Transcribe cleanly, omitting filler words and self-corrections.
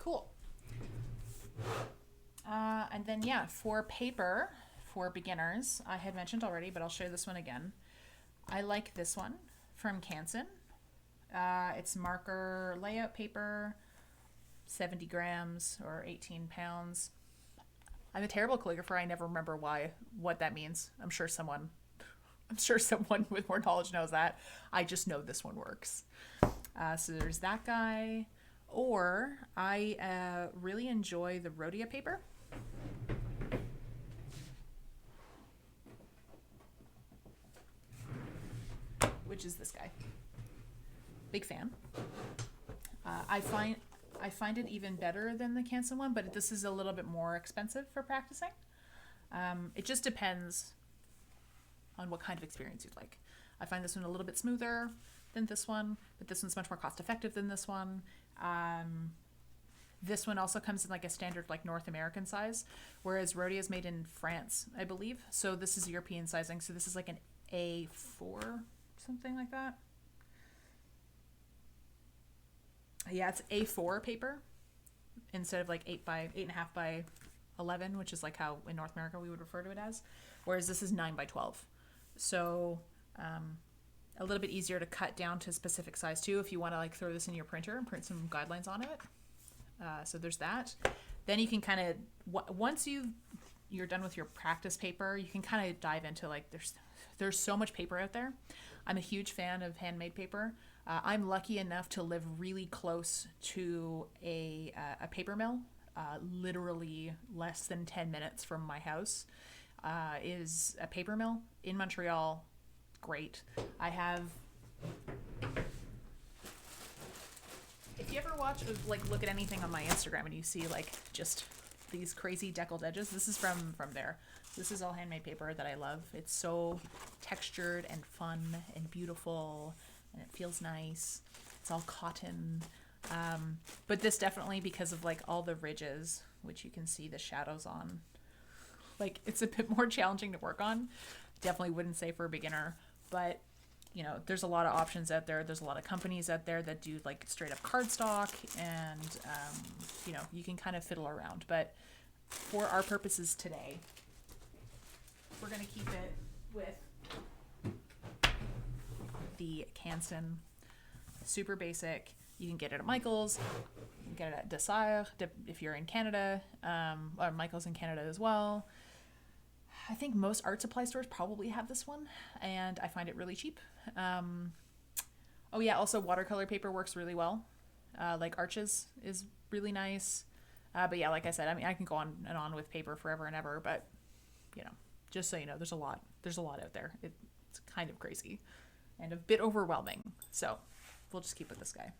Cool. And then, yeah, for paper, for beginners, I had mentioned already, but I'll show you this one again. I like this one from Canson. It's marker layout paper, 70 grams or 18 pounds. I'm a terrible calligrapher. I never remember what that means. I'm sure someone with more knowledge knows that. I just know this one works. So there's that guy. Or I really enjoy the Rhodia paper. Which is this guy. Big fan. I find it even better than the Canson one, but this is a little bit more expensive for practicing. It just depends on what kind of experience you'd like. I find this one a little bit smoother than this one, but this one's much more cost effective than this one. This one also comes in like a standard like North American size, whereas Rhodia is made in France, I believe. So this is European sizing. So this is like an A4, something like that. Yeah, it's A4 paper instead of like 8.5 by 11, which is like how in North America we would refer to it as. Whereas this is 9 by 12. So a little bit easier to cut down to specific size too if you want to like throw this in your printer and print some guidelines on it. So there's that. Then you can kind of, once you're done with your practice paper, you can kind of dive into like there's so much paper out there. I'm a huge fan of handmade paper. I'm lucky enough to live really close to a paper mill. Literally less than 10 minutes from my house is a paper mill in Montreal. Great. I have, if you ever watch like look at anything on my Instagram and you see like just these crazy deckled edges, this is from there. This is all handmade paper that I love. It's so textured and fun and beautiful, and it feels nice. It's all cotton. But this definitely, because of like all the ridges, which you can see the shadows on, like it's a bit more challenging to work on. Definitely wouldn't say for a beginner, but you know, there's a lot of options out there. There's a lot of companies out there that do like straight up cardstock, and you know, you can kind of fiddle around. But for our purposes today, we're going to keep it with the Canson. Super basic. You can get it at Michael's. You can get it at Desire if you're in Canada, or Michael's in Canada as well. I think most art supply stores probably have this one, and I find it really cheap. Oh yeah, also watercolor paper works really well. Like Arches is really nice. But yeah, like I said, I mean, I can go on and on with paper forever and ever, but you know, just so you know, there's a lot out there. It's kind of crazy and a bit overwhelming. So we'll just keep with this guy.